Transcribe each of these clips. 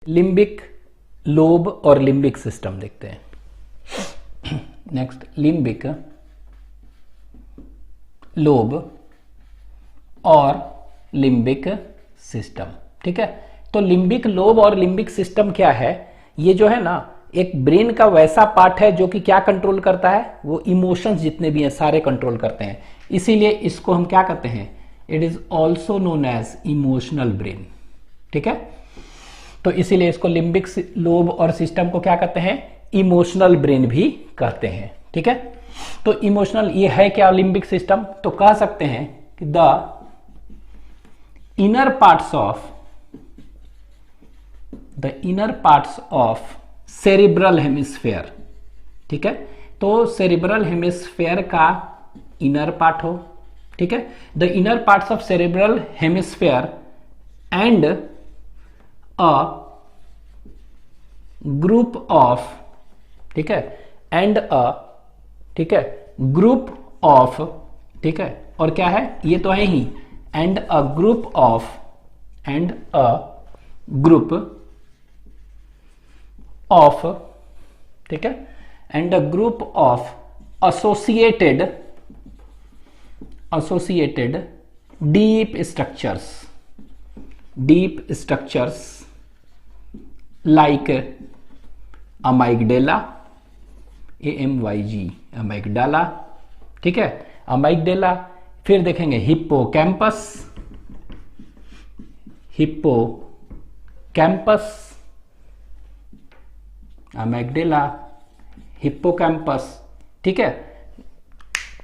Limbic lobe और limbic system देखते हैं। नेक्स्ट, लिम्बिक लोब और लिम्बिक सिस्टम। ठीक है, तो लिम्बिक लोब और लिम्बिक सिस्टम क्या है? ये जो है ना एक ब्रेन का वैसा पार्ट है जो कि क्या कंट्रोल करता है, वो इमोशंस जितने भी हैं सारे कंट्रोल करते हैं। इसीलिए इसको हम क्या कहते हैं, it is also known as emotional brain. ठीक है, तो इसीलिए इसको लिम्बिक लोब और सिस्टम को क्या कहते हैं, इमोशनल ब्रेन भी कहते हैं। ठीक है, तो इमोशनल ये है क्या लिम्बिक सिस्टम, तो कह सकते हैं कि the inner parts of cerebral hemisphere. ठीक है, तो सेरिब्रल हेमिस्फेयर का इनर पार्ट हो। ठीक है, the inner parts of cerebral hemisphere and a group of, ठीक है, एंड अ, ठीक है, ग्रुप ऑफ, ठीक है, और क्या है, ये तो है ही, and a group of, and a group of, ठीक है, and a group of associated deep structures like amygdala, amygdala, ठीक है, amygdala। फिर देखेंगे हिप्पोकैम्पस, amygdala, हिप्पोकैम्पस। ठीक है,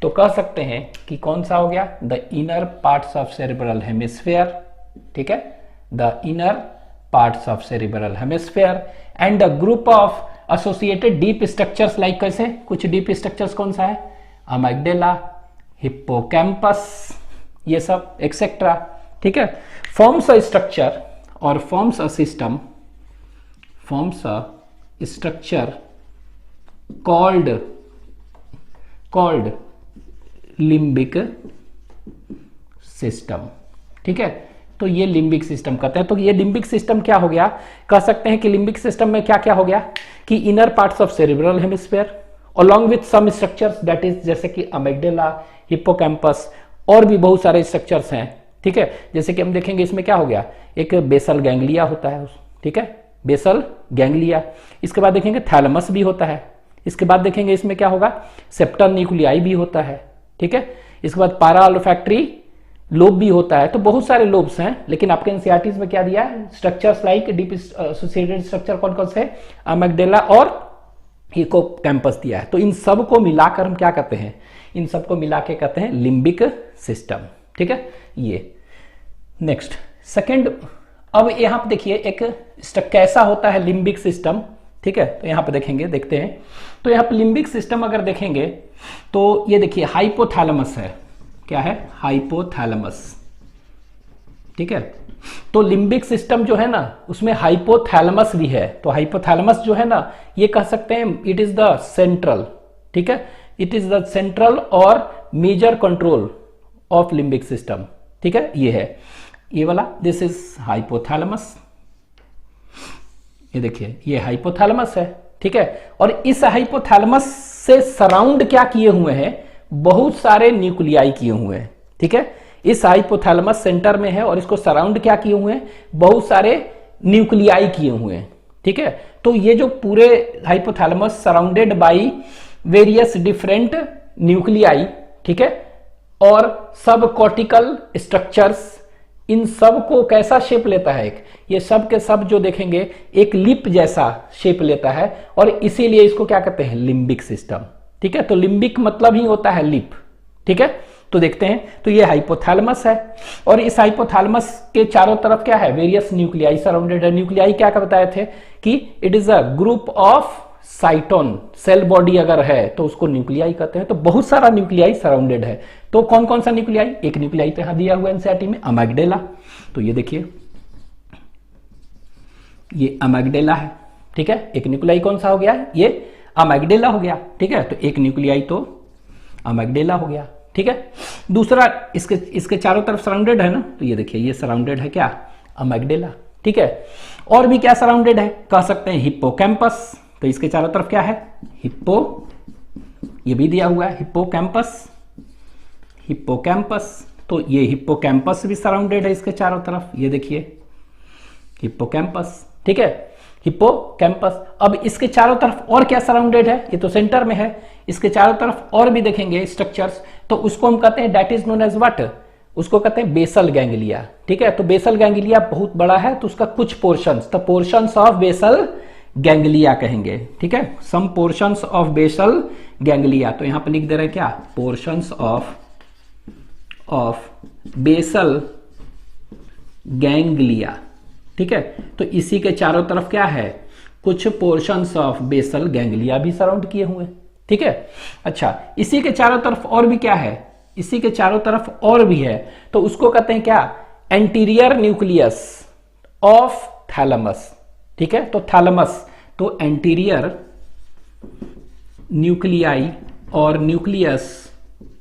तो कह सकते हैं कि कौन सा हो गया, the inner parts of cerebral hemisphere. ठीक है, the inner parts of cerebral hemisphere and the group of associated deep structures like, कैसे, कुछ डीप स्ट्रक्चर्स कौन सा है, अमाइगडेला, हिप्पोकैम्पस, ये सब एक्सेट्रा। ठीक है, फॉर्म्स अ स्ट्रक्चर और forms a system, forms a structure called limbic system. ठीक है, तो ये लिम्बिक सिस्टम कहते हैं। तो ये लिम्बिक सिस्टम क्या हो गया, कह सकते हैं कि लिम्बिक सिस्टम में क्या क्या हो गया कि inner parts of cerebral hemisphere along with some structures, that is जैसे कि अमिग्डाला, हिप्पोकैम्पस, और भी बहुत सारे स्ट्रक्चर्स हैं। ठीक है, जैसे कि हम देखेंगे इसमें क्या हो गया, एक बेसल गैंग्लिया होता है। ठीक है, बेसल गैंग्लिया। इसके बाद देखेंगे थैलेमस भी होता है। इसके बाद देखेंगे इसमें क्या होगा, सेप्टल न्यूक्लियाई भी होता है। ठीक है, इसके बाद पारा ऑल्फैक्टरी लोब भी होता है। तो बहुत सारे लोब्स हैं, लेकिन आपके एनसीईआरटी में क्या दिया है, structures like deep associated structure कौन कौन से, अमिग्डाला और हिप्पोकैम्पस दिया है। तो इन सब को मिलाकर हम क्या कहते हैं, इन सबको मिला के कहते हैं लिम्बिक सिस्टम। ठीक है, ये नेक्स्ट सेकेंड। अब यहां पर देखिए एक कैसा होता है लिम्बिक सिस्टम। ठीक है, तो यहां पर देखेंगे, देखते हैं। तो यहां पर लिम्बिक सिस्टम अगर देखेंगे तो ये देखिए हाइपोथैलेमस है, क्या है, हाइपोथैलेमस। ठीक है, तो लिम्बिक सिस्टम जो है ना उसमें हाइपोथैलेमस भी है। तो हाइपोथैलेमस जो है ना, ये कह सकते हैं इट इज द सेंट्रल, ठीक है, इट इज द सेंट्रल और major control of limbic system. ठीक है, ये है ये वाला, दिस इज हाइपोथैलेमस। ये देखिए ये हाइपोथैलेमस है। ठीक है, और इस हाइपोथैलेमस से सराउंड क्या किए हुए हैं, बहुत सारे न्यूक्लियाई किए हुए हैं। ठीक है, इस हाइपोथैलेमस सेंटर में है और इसको सराउंड क्या किए हुए हैं, बहुत सारे न्यूक्लियाई किए हुए हैं। ठीक है, तो ये जो पूरे hypothalamus surrounded by various different nuclei, ठीक है, और सब कॉर्टिकल स्ट्रक्चर्स, इन सब को कैसा शेप लेता है, एक ये सब के सब जो देखेंगे एक लिप जैसा शेप लेता है, और इसीलिए इसको क्या कहते हैं, लिम्बिक सिस्टम। ठीक है, तो लिम्बिक मतलब ही होता है लिप। ठीक है, तो देखते हैं, तो ये हाइपोथैलेमस है और इस हाइपोथैलेमस के चारों तरफ क्या है, वेरियस न्यूक्लियाई सराउंडेड है। न्यूक्लियाई क्या बताए थे कि it is a group of cyton, cell body अगर है तो उसको न्यूक्लियाई कहते हैं। तो बहुत सारा न्यूक्लियाई सराउंडेड है। तो कौन कौन सा न्यूक्लियाई, एक न्यूक्लियाई तो यहां दिया हुआ एनसीईआरटी में, अमिग्डाला। तो ये देखिए ये अमिग्डाला है। ठीक है, एक न्यूक्लियाई कौन सा हो गया, ये अमिग्डाला हो गया। ठीक है, तो एक न्यूक्लियाई तो अमिग्डाला हो गया। ठीक है, दूसरा इसके चारों तरफ सराउंडेड है ना, तो ये देखिए ये सराउंडेड है क्या, अमिग्डाला। ठीक है, और भी क्या सराउंडेड है, कह सकते हैं हिप्पोकैम्पस, तो इसके चारों तरफ क्या है, हिप्पो, ये भी दिया हुआ है हिप्पोकैम्पस, हिप्पोकैम्पस, तो ये हिप्पोकैम्पस भी सराउंडेड है इसके चारों तरफ, ये देखिए हिप्पोकैम्पस, ठीक है, हिप्पोकैम्पस। अब इसके चारों तरफ और क्या सराउंडेड है, ये तो सेंटर में है, इसके चारों तरफ और भी देखेंगे स्ट्रक्चर्स, तो उसको हम कहते हैं that is known as what, उसको कहते हैं बेसल गैंग्लिया, ठीक है। तो बेसल गैंग्लिया बहुत बड़ा है, तो उसका कुछ portions, the portions of basal ganglia कहेंगे, ठीक है, some portions of basal ganglia. तो यहां पर लिख दे रहे हैं क्या, पोर्शंस ऑफ बेसल गैंग्लिया, ठीक है। तो इसी के चारों तरफ क्या है, कुछ पोर्शंस ऑफ बेसल गैंग्लिया भी सराउंड किए हुए, ठीक है। अच्छा, इसी के चारों तरफ और भी क्या है, इसी के चारों तरफ और भी है, तो उसको कहते हैं क्या, एंटीरियर न्यूक्लियस ऑफ थैलेमस, ठीक है। तो थैलेमस, तो एंटीरियर न्यूक्लियाई और न्यूक्लियस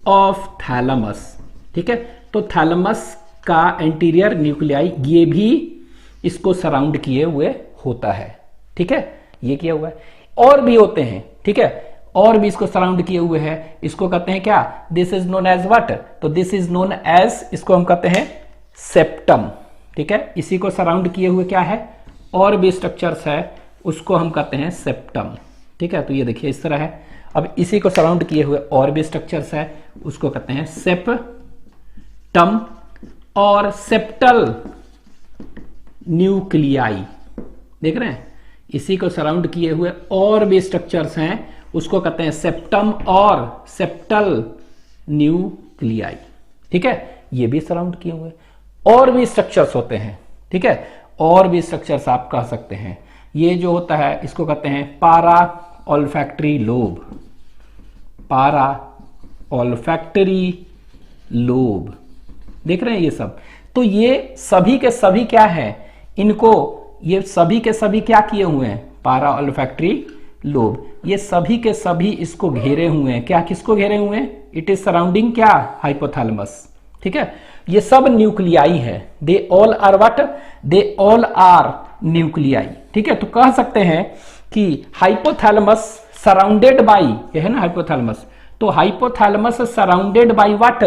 ऑफ थैलेमस, ठीक है। तो थैलेमस का एंटीरियर न्यूक्लियाई ये भी इसको सराउंड किए हुए होता है, ठीक है, ये किया हुआ है, और भी होते हैं, ठीक है, और भी इसको सराउंड किए हुए हैं, इसको कहते हैं क्या, this is known as what, तो दिस इज नोन एज, इसको हम कहते हैं सेप्टम, ठीक है। इसी को सराउंड किए हुए क्या है, और भी स्ट्रक्चर्स है, उसको हम कहते हैं सेप्टम, ठीक है। तो ये देखिए इस तरह है। अब इसी को सराउंड किए हुए और भी स्ट्रक्चर्स है, उसको कहते हैं सेप्टम और सेप्टल न्यूक्लियाई, देख रहे हैं, इसी को सराउंड किए हुए और भी स्ट्रक्चर्स हैं, उसको कहते हैं सेप्टम और सेप्टल न्यूक्लियाई, ठीक है, ये भी सराउंड किए हुए। और भी स्ट्रक्चर्स होते हैं, ठीक है, और भी स्ट्रक्चर्स आप कह सकते हैं। ये जो होता है इसको कहते हैं पारा ऑल्फैक्टरी लोब, पारा ऑल्फैक्टरी लोब, देख रहे हैं ये सब। तो ये सभी के सभी क्या है, इनको ये सभी के सभी क्या किए हुए हैं, पारा ऑल्फैक्टरी लोब, ये सभी के सभी इसको घेरे हुए हैं, क्या किसको घेरे हुए हैं, इट इज सराउंडिंग क्या, हाइपोथैलेमस, ठीक है। ये सब न्यूक्लियाई है, they all are what, they all are nuclei, ठीक है। तो कह सकते हैं कि हाइपोथैलेमस सराउंडेड बाई, ये है ना हाइपोथैलेमस, तो hypothalamus surrounded by what,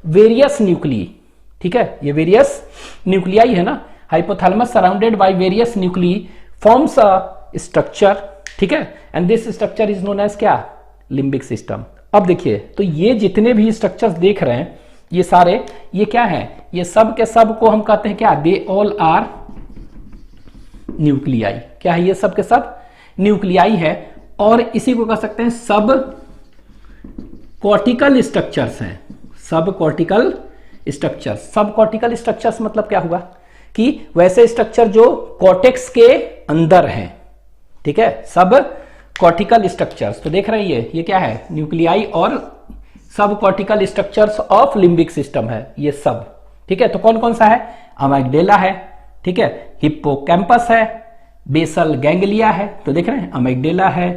various nuclei, ठीक है, ये वेरियस न्यूक्लियाई है ना, hypothalamus surrounded by various nuclei forms a structure, ठीक है, and this structure is known as क्या, लिम्बिक सिस्टम। अब देखिए, तो ये जितने भी स्ट्रक्चर्स देख रहे हैं, ये सारे, ये क्या है, ये सब के सब को हम कहते हैं क्या, दे ऑल आर न्यूक्लियाई, क्या है, ये सब के सब न्यूक्लियाई है। और इसी को कह सकते हैं सब कॉर्टिकल स्ट्रक्चर्स हैं, सब कॉर्टिकल स्ट्रक्चर्स। सब कॉर्टिकल स्ट्रक्चर्स मतलब क्या हुआ, कि वैसे स्ट्रक्चर जो कॉर्टेक्स के अंदर हैं, ठीक है, सब कॉर्टिकल स्ट्रक्चर्स। तो देख रहे हैं ये क्या है, न्यूक्लियाई और सब cortical structures of limbic system है ये सब, ठीक है। तो कौन कौन सा है, अमिगडाला है, ठीक है, हिप्पोकैम्पस है, बेसल गैंग्लिया है, तो देख रहे हैं अमिगडाला है,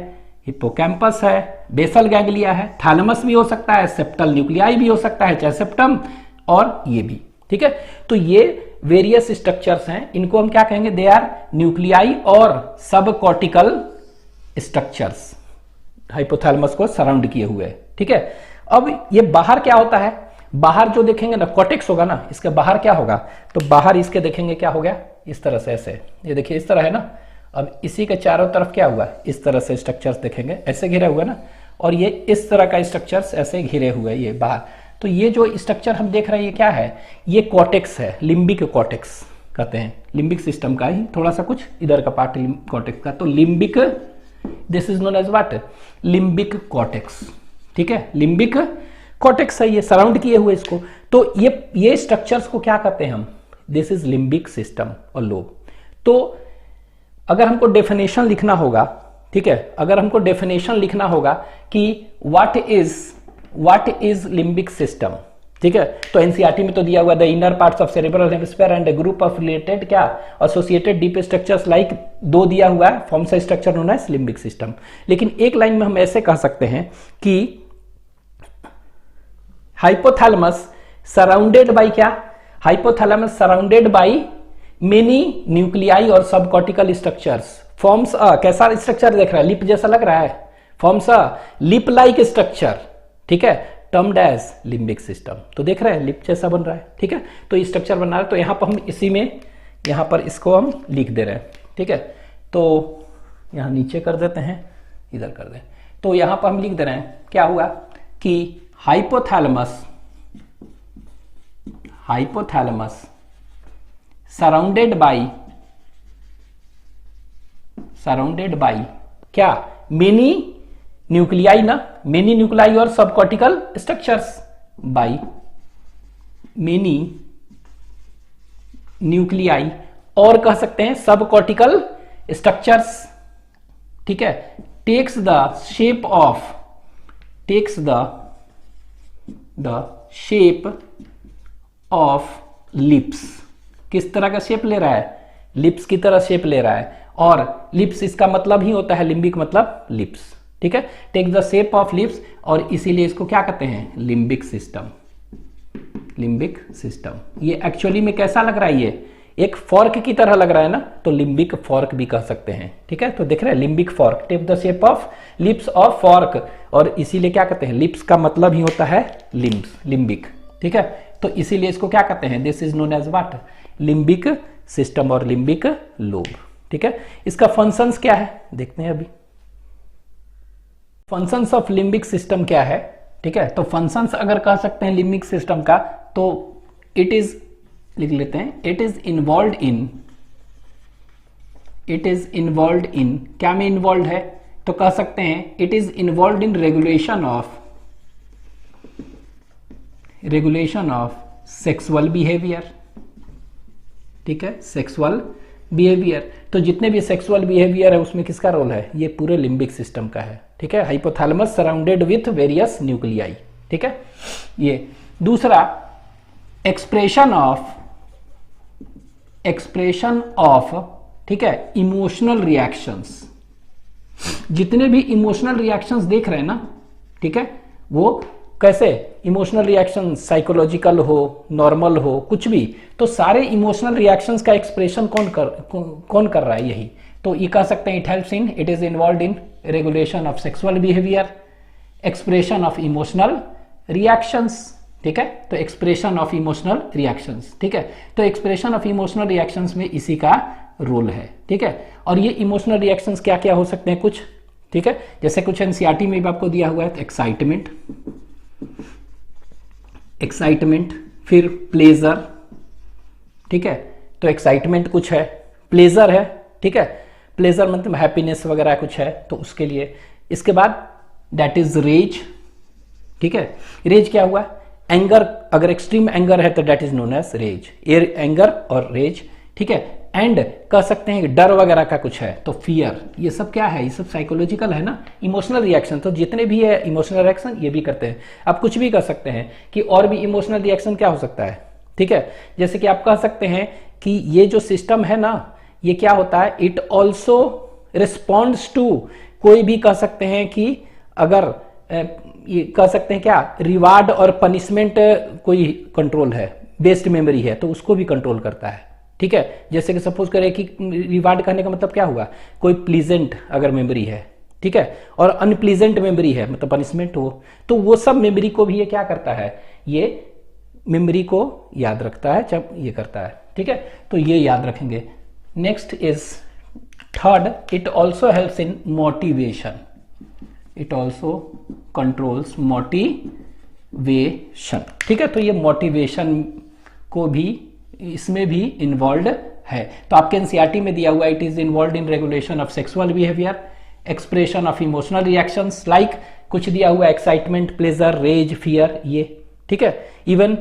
हिप्पोकैम्पस है, बेसल गैंग्लिया है, थैलेमस भी हो सकता है, सेप्टल न्यूक्लियाई भी हो सकता है, चाहे सेप्टम, और ये भी, ठीक है। तो ये वेरियस स्ट्रक्चर्स हैं, इनको हम क्या कहेंगे, दे आर न्यूक्लियाई और सब कॉर्टिकल स्ट्रक्चर्स, हाइपोथैलेमस को सराउंड किए हुए, ठीक है। अब ये बाहर क्या होता है, बाहर जो देखेंगे ना, कॉर्टेक्स होगा ना, इसके बाहर क्या होगा, तो बाहर इसके देखेंगे क्या हो गया, इस तरह से, ऐसे, ये देखिए इस तरह है ना। अब इसी के चारों तरफ क्या हुआ, इस तरह से स्ट्रक्चर्स देखेंगे, ऐसे घिरे हुए ना, और ये इस तरह का स्ट्रक्चर्स ऐसे घिरे हुए ये बाहर। तो ये जो स्ट्रक्चर हम देख रहे हैं ये क्या है, ये कॉर्टेक्स है, लिम्बिक कॉर्टेक्स कहते हैं, लिम्बिक सिस्टम का ही थोड़ा सा कुछ इधर का पार्ट कॉर्टेक्स का। तो limbic, this is known as what, limbic cortex, ठीक है, लिम्बिक कॉर्टेक्स है, ये सराउंड किए हुए इसको। तो ये स्ट्रक्चर्स को क्या कहते हैं हम, दिस इज लिम्बिक सिस्टम और लोब। तो अगर हमको डेफिनेशन लिखना होगा, ठीक है, अगर हमको डेफिनेशन लिखना होगा कि व्हाट इज लिम्बिक सिस्टम, ठीक है, तो एनसीईआरटी में तो दिया हुआ the inner parts of cerebral hemisphere and a group of related क्या एसोसिएटेड डीप स्ट्रक्चर्स लाइक, दो दिया हुआ है, forms a structure known as limbic system. लेकिन एक लाइन में हम ऐसे कह सकते हैं कि हाइपोथैलेमस सराउंडेड बाय क्या, hypothalamus surrounded by many nuclei और सब कॉर्टिकल स्ट्रक्चर्स फॉर्म्स अ, कैसा स्ट्रक्चर देख रहा है, लिप जैसा लग रहा है, forms a lip like structure, ठीक है, टर्म्ड एज लिम्बिक सिस्टम। तो देख रहे हैं लिप जैसा बन रहा है, ठीक है, तो स्ट्रक्चर बन रहा है। तो यहां पर हम इसी में, यहां पर इसको हम लिख दे रहे हैं, ठीक है, तो यहां नीचे कर देते हैं, इधर कर दें, तो यहां पर हम लिख दे रहे हैं क्या हुआ कि हाइपोथैलेमस, हाइपोथैलेमस सराउंडेड बाई क्या, मेनी न्यूक्लियाई ना, मेनी न्यूक्लियाई और सब cortical structures, by many nuclei और कह सकते हैं सब कॉर्टिकल स्ट्रक्चर्स, ठीक है, takes the shape of lips, किस तरह का शेप ले रहा है, लिप्स की तरह शेप ले रहा है, और लिप्स इसका मतलब ही होता है लिम्बिक मतलब लिप्स, ठीक है, take the shape of lips, और इसीलिए इसको क्या कहते हैं, लिम्बिक सिस्टम, लिम्बिक सिस्टम। ये एक्चुअली में कैसा लग रहा है, ये एक फॉर्क की तरह लग रहा है ना, तो लिम्बिक फॉर्क भी कह सकते हैं, ठीक है, तो देख रहे हैं limbic fork, take the shape of lips of fork, और इसीलिए क्या कहते हैं, लिप्स का मतलब ही होता है लिम्ब्स, लिम्बिक, ठीक है, तो इसीलिए इसको क्या कहते हैं, this is known as what, limbic system और लिम्बिक लोब, ठीक है। इसका फंक्शंस क्या है देखते हैं अभी, फंक्शंस ऑफ लिम्बिक सिस्टम क्या है, ठीक है, तो फंक्शंस अगर कह सकते हैं लिम्बिक सिस्टम का, तो इट इज, लिख लेते हैं, इट इज इन्वॉल्व इन, क्या में इन्वॉल्व है, तो कह सकते हैं it is involve in regulation of sexual behaviour, ठीक है, सेक्सुअल बिहेवियर, तो जितने भी सेक्सुअल बिहेवियर है उसमें किसका रोल है, ये पूरे लिम्बिक सिस्टम का है, ठीक है, hypothalamus surrounded with various nuclei, ठीक है। ये दूसरा, एक्सप्रेशन ऑफ, ठीक है, इमोशनल रिएक्शंस, जितने भी इमोशनल रिएक्शंस देख रहे हैं ना, ठीक है, वो कैसे इमोशनल रिएक्शन, साइकोलॉजिकल हो, नॉर्मल हो, कुछ भी, तो सारे इमोशनल रिएक्शंस का एक्सप्रेशन कौन कर रहा है, यही, तो ये कह सकते हैं it helps in, it is involve in regulation of sexual behaviour, expression of emotional reactions, ठीक है, तो एक्सप्रेशन ऑफ इमोशनल रिएक्शंस, ठीक है, तो एक्सप्रेशन ऑफ इमोशनल रिएक्शंस में इसी का रोल है, ठीक है, और ये इमोशनल रिएक्शंस क्या क्या हो सकते हैं कुछ, ठीक है, जैसे कुछ एनसीईआरटी में भी आपको दिया हुआ है, तो एक्साइटमेंट, फिर प्लेजर, ठीक है, तो एक्साइटमेंट कुछ है, प्लेजर है, ठीक है, प्लेजर मतलब हैप्पीनेस वगैरह कुछ है, तो उसके लिए, इसके बाद दैट इज रेज, ठीक है, रेज क्या हुआ, एंगर, अगर एक्सट्रीम एंगर है तो that is known as rage, anger और रेज, ठीक है, एंड कह सकते हैं डर वगैरह का कुछ है तो फियर, ये सब क्या है, ये सब साइकोलॉजिकल है ना, इमोशनल रिएक्शन, तो जितने भी है इमोशनल रिएक्शन ये भी करते हैं। आप कुछ भी कर सकते हैं कि और भी इमोशनल रिएक्शन क्या हो सकता है, ठीक है, जैसे कि आप कह सकते हैं कि ये जो सिस्टम है ना, ये क्या होता है, इट ऑल्सो रिस्पॉन्ड्स टू, कोई भी कह सकते हैं कि अगर ये कह सकते हैं क्या, रिवार्ड और पनिशमेंट कोई कंट्रोल है, बेस्ड मेमोरी है, तो उसको भी कंट्रोल करता है, ठीक है, जैसे कि सपोज करें कि रिवार्ड करने का मतलब क्या हुआ, कोई प्लीजेंट अगर मेमोरी है, ठीक है, और अनप्लीजेंट मेमोरी है मतलब पनिशमेंट हो, तो वो सब मेमोरी को भी ये क्या करता है, ये मेमोरी को याद रखता है जब ये करता है, ठीक है, तो ये याद रखेंगे। Next is third, it also helps in motivation, it also controls motivation, ठीक है, तो ये मोटिवेशन को भी इसमें भी इन्वॉल्व है, तो आपके एनसीईआरटी में दिया हुआ it is involve in regulation of sexual behaviour, expression of emotional reactions like कुछ दिया हुआ एक्साइटमेंट, प्लेजर, रेज, फियर, ये, ठीक है, इवन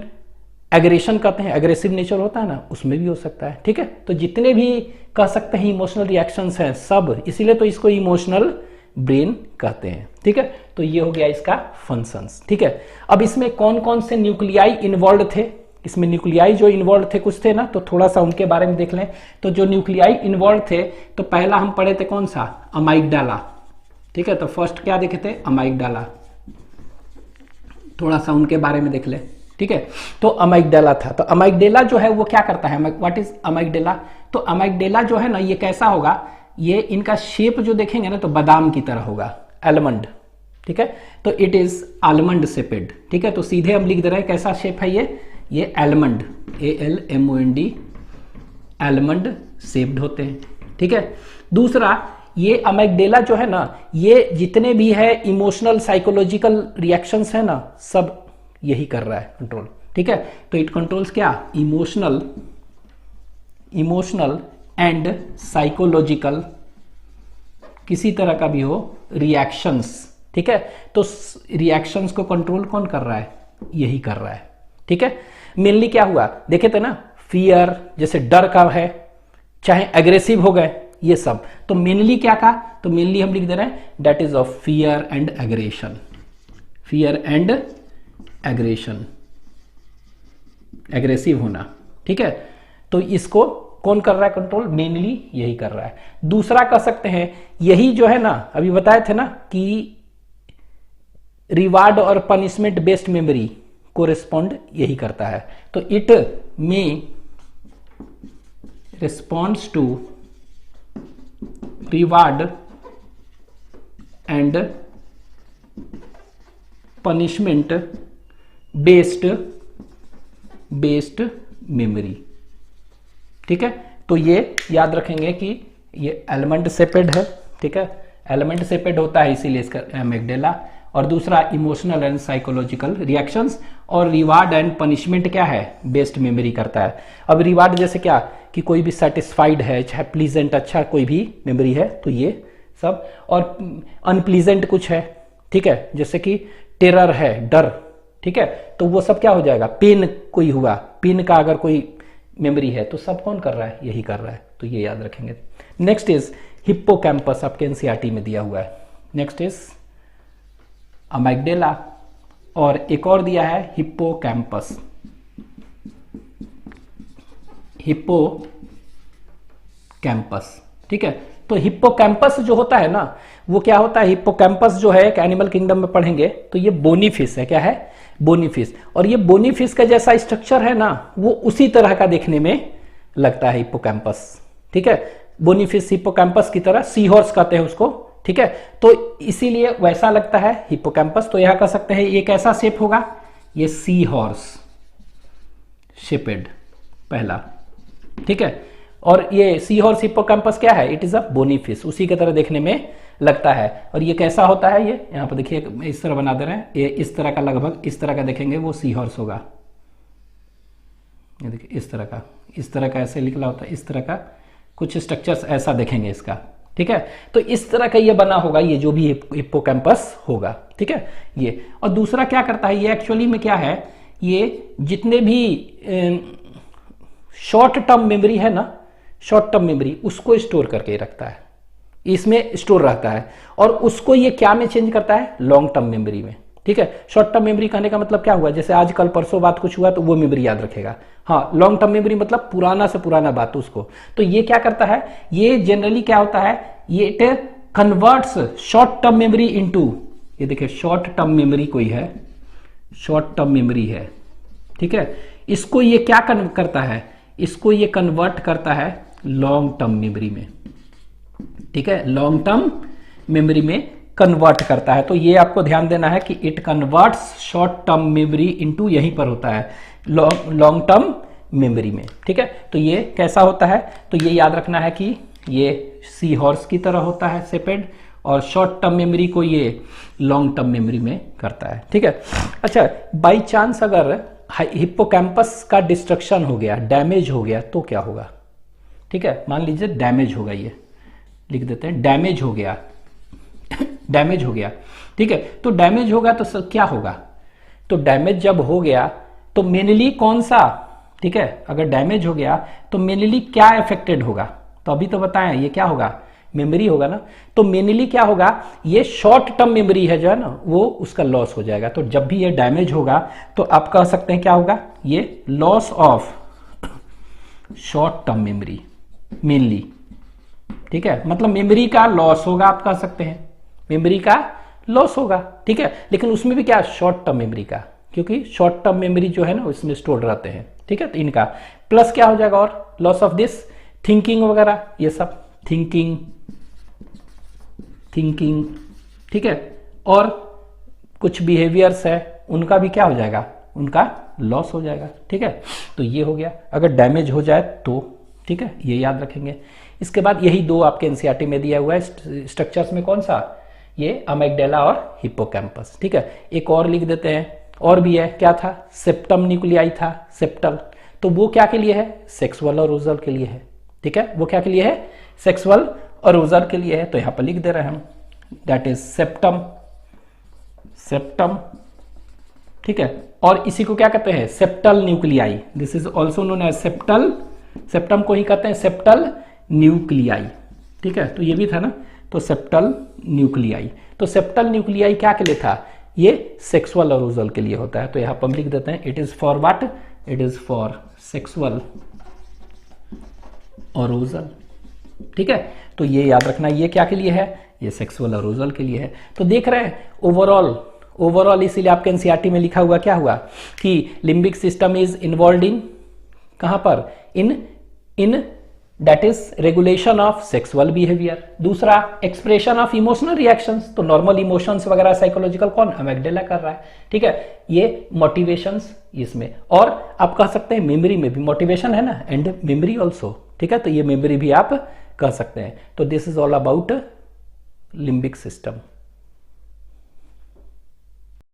एग्रेशन कहते हैं, एग्रेसिव नेचर होता है ना, उसमें भी हो सकता है, ठीक है, तो जितने भी कह सकते हैं इमोशनल रिएक्शंस हैं सब, इसीलिए तो इसको इमोशनल ब्रेन कहते हैं, ठीक है, तो ये हो गया इसका फंक्शंस, ठीक है। अब इसमें कौन कौन से न्यूक्लियाई इन्वॉल्व थे, इसमें न्यूक्लियाई जो इन्वॉल्व थे कुछ थे ना, तो थोड़ा सा उनके बारे में देख लें। तो जो न्यूक्लियाई इन्वॉल्व थे, तो पहला हम पढ़े थे कौन सा, अमाइगडाला, ठीक है, तो फर्स्ट क्या देखे थे, अमाइगडाला, थोड़ा सा उनके बारे में देख ले, ठीक है। तो अमाइगडाला था, तो अमाइगडाला जो है वो क्या करता है, व्हाट इज अमाइगडाला? तो अमाइगडाला जो है ना ये कैसा होगा, ये इनका शेप जो देखेंगे ना तो बादाम की तरह होगा, आलमंड, ठीक है। तो इट इज आलमंड शेपेड, ठीक है। तो सीधे हम लिख दे रहे हैं कैसा शेप है ये आलमंड, ALMOND, आलमंड शेप्ड होते हैं, ठीक है। दूसरा ये अमाइगडाला जो है ना, ये जितने भी है इमोशनल साइकोलॉजिकल रिएक्शंस है ना, सब यही कर रहा है कंट्रोल, ठीक है। तो इट कंट्रोल्स क्या, इमोशनल एंड साइकोलॉजिकल, किसी तरह का भी हो रिएक्शंस, ठीक है। तो रिएक्शंस को कंट्रोल कौन कर रहा है, यही कर रहा है, ठीक है। मेनली क्या हुआ देखे थे ना, फियर जैसे डर का है, चाहे एग्रेसिव हो गए ये सब, तो मेनली क्या कहा, तो मेनली हम लिख दे रहे हैं that is of fear and aggression, fear and aggression, aggressive होना, ठीक है। तो इसको कौन कर रहा है कंट्रोल, मेनली यही कर रहा है। दूसरा कह सकते हैं यही जो है ना, अभी बताए थे ना कि रिवार्ड और पनिशमेंट बेस्ड मेमोरी कोरेस्पॉन्ड यही करता है। तो it may responds to reward and punishment based memory, ठीक है। तो ये याद रखेंगे कि ये आलमंड शेपेड है, ठीक है, आलमंड शेपेड होता है इसीलिए इसका अमाइगडाला। और दूसरा इमोशनल एंड साइकोलॉजिकल रिएक्शंस, और रिवार्ड एंड पनिशमेंट क्या है, बेस्ड मेमोरी करता है। अब रिवार्ड जैसे क्या कि कोई भी सेटिस्फाइड है, चाहे प्लीजेंट अच्छा कोई भी मेमोरी है तो ये सब, और अनप्लीजेंट कुछ है, ठीक है, जैसे कि टेरर है, डर, ठीक है, तो वो सब क्या हो जाएगा, पेन कोई हुआ, पेन का अगर कोई मेमोरी है तो सब कौन कर रहा है, यही कर रहा है। तो ये याद रखेंगे। नेक्स्ट इज हिप्पोकैम्पस, आपके एनसीईआरटी में दिया हुआ है। नेक्स्ट इज अमाइगडाला, और एक और दिया है हिप्पोकैम्पस, हिप्पोकैम्पस, ठीक है। तो हिप्पोकैम्पस जो होता है ना, वो क्या होता है, हिप्पोकैम्पस जो है एक एनिमल किंगडम में पढ़ेंगे तो ये बोनी फिश है, क्या है, बोनी फिश। और ये बोनी फिश का जैसा स्ट्रक्चर है ना, वो उसी तरह का देखने में लगता है हिप्पोकैम्पस, ठीक है। बोनी फिश हिप्पोकैम्पस की तरह, सी हॉर्स कहते हैं उसको, ठीक है। तो इसीलिए वैसा लगता है हिप्पोकैम्पस। तो यहां कह सकते हैं ये कैसा शेप होगा, ये सी हॉर्स शेपेड पहला, ठीक है। और ये सी हॉर्स हिप्पोकैम्पस क्या है, it is a bony fish, उसी की तरह देखने में लगता है। और ये कैसा होता है, ये यहां पर देखिए इस तरह बना दे रहे हैं, ये इस तरह का, लगभग इस तरह का देखेंगे वो सी हॉर्स होगा। ये देखिए इस तरह का ऐसे निकला होता है, इस तरह का कुछ स्ट्रक्चर्स ऐसा देखेंगे इसका, ठीक है। तो इस तरह का ये बना होगा, ये जो भी हिप्पोकैम्पस होगा, ठीक है ये। और दूसरा क्या करता है, ये एक्चुअली में क्या है, ये जितने भी शॉर्ट टर्म मेमोरी है ना, शॉर्ट टर्म मेमोरी उसको स्टोर करके रखता है, इसमें स्टोर रहता है। और उसको ये क्या में चेंज करता है, लॉन्ग टर्म मेमोरी में, ठीक है। शॉर्ट टर्म मेमोरी कहने का मतलब क्या हुआ, जैसे आज कल परसों बात कुछ हुआ तो वो मेमोरी याद रखेगा। हाँ, लॉन्ग टर्म मेमोरी मतलब पुराना से पुराना बात उसको। तो ये क्या करता है, ये जनरली क्या होता है, ये it converts short term memory into, ये देखिए शॉर्ट टर्म मेमोरी कोई है, शॉर्ट टर्म मेमोरी है, ठीक है। इसको ये क्या करता है, इसको ये कन्वर्ट करता है लॉन्ग टर्म मेमोरी में, ठीक है, लॉन्ग टर्म मेमोरी में कन्वर्ट करता है। तो ये आपको ध्यान देना है कि it converts short term memory into, यहीं पर होता है लॉन्ग टर्म मेमोरी में, ठीक है। तो ये कैसा होता है, तो ये याद रखना है कि ये सी हॉर्स की तरह होता है शेपेड, और शॉर्ट टर्म मेमोरी को ये लॉन्ग टर्म मेमोरी में करता है, ठीक है। अच्छा, बाई चांस अगर हिप्पोकैम्पस का डिस्ट्रक्शन हो गया, डैमेज हो गया तो क्या होगा, ठीक है। मान लीजिए डैमेज होगा, ये लिख देते हैं डैमेज हो गया, डैमेज हो गया, ठीक है। तो डैमेज होगा तो क्या होगा, तो डैमेज जब हो गया तो मेनली कौन सा, ठीक है, अगर डैमेज हो गया तो मेनली क्या अफेक्टेड होगा, तो अभी तो बताएं ये क्या होगा, मेमोरी होगा ना। तो मेनली क्या होगा, ये शॉर्ट टर्म मेमोरी है जो है ना, वो उसका लॉस हो जाएगा। तो जब भी ये डैमेज होगा तो आप कह सकते हैं क्या होगा, ये loss of short term memory mainly, ठीक है। मतलब मेमोरी का लॉस होगा, आप कह सकते हैं मेमोरी का लॉस होगा, ठीक है। लेकिन उसमें भी क्या, शॉर्ट टर्म मेमोरी का, क्योंकि शॉर्ट टर्म मेमोरी जो है ना उसमें स्टोर रहते हैं, ठीक है। तो इनका प्लस क्या हो जाएगा, और लॉस ऑफ दिस थिंकिंग वगैरह, ये सब थिंकिंग, ठीक है। और कुछ बिहेवियर्स है उनका भी क्या हो जाएगा, उनका लॉस हो जाएगा, ठीक है। तो ये हो गया, अगर डैमेज हो जाए तो, ठीक है, ये याद रखेंगे। इसके बाद यही दो आपके एनसीईआरटी में दिया हुआ है स्ट्रक्चर्स में, कौन सा, ये अमिगडाला और हिप्पोकैम्पस, ठीक है। एक और लिख देते हैं, और भी है, क्या था, सेप्टम न्यूक्लियाई था, सेप्टल, तो वो क्या के लिए है, सेक्सुअल अरूजल के लिए है, ठीक है। वो क्या के लिए है, सेक्सुअल अरूजल के लिए है, तो यहां पर लिख दे रहे हैं हम, दैट इज सेप्टम, ठीक है। और इसी को क्या कहते हैं, septal nuclei, this is also known as septal, septum को ही कहते हैं सेप्टल न्यूक्लियाई, ठीक है। तो ये भी था ना, तो सेप्टल न्यूक्लियाई, तो सेप्टल न्यूक्लियाई क्या के लिए था, ये सेक्सुअल अरूजल के लिए होता है, तो यहां पर हम लिख देते हैं it is for what, it is for sexual arousal, ठीक है। तो ये याद रखना, ये क्या के लिए है, ये सेक्सुअल अरूजल के लिए है। तो देख रहे हैं ओवरऑल इसीलिए आपके एनसीईआरटी में लिखा हुआ क्या हुआ कि limbic system is involve in, कहां पर, in that is regulation of sexual behaviour, दूसरा एक्सप्रेशन ऑफ इमोशनल रिएक्शंस, तो नॉर्मल इमोशंस वगैरह साइकोलॉजिकल कौन, अमिगडाला कर रहा है, ठीक है। ये मोटिवेशंस इसमें, और आप कह सकते हैं मेमोरी में भी मोटिवेशन है ना, एंड मेमोरी ऑल्सो, ठीक है। तो ये मेमोरी भी आप कह सकते हैं। तो this is all about limbic system.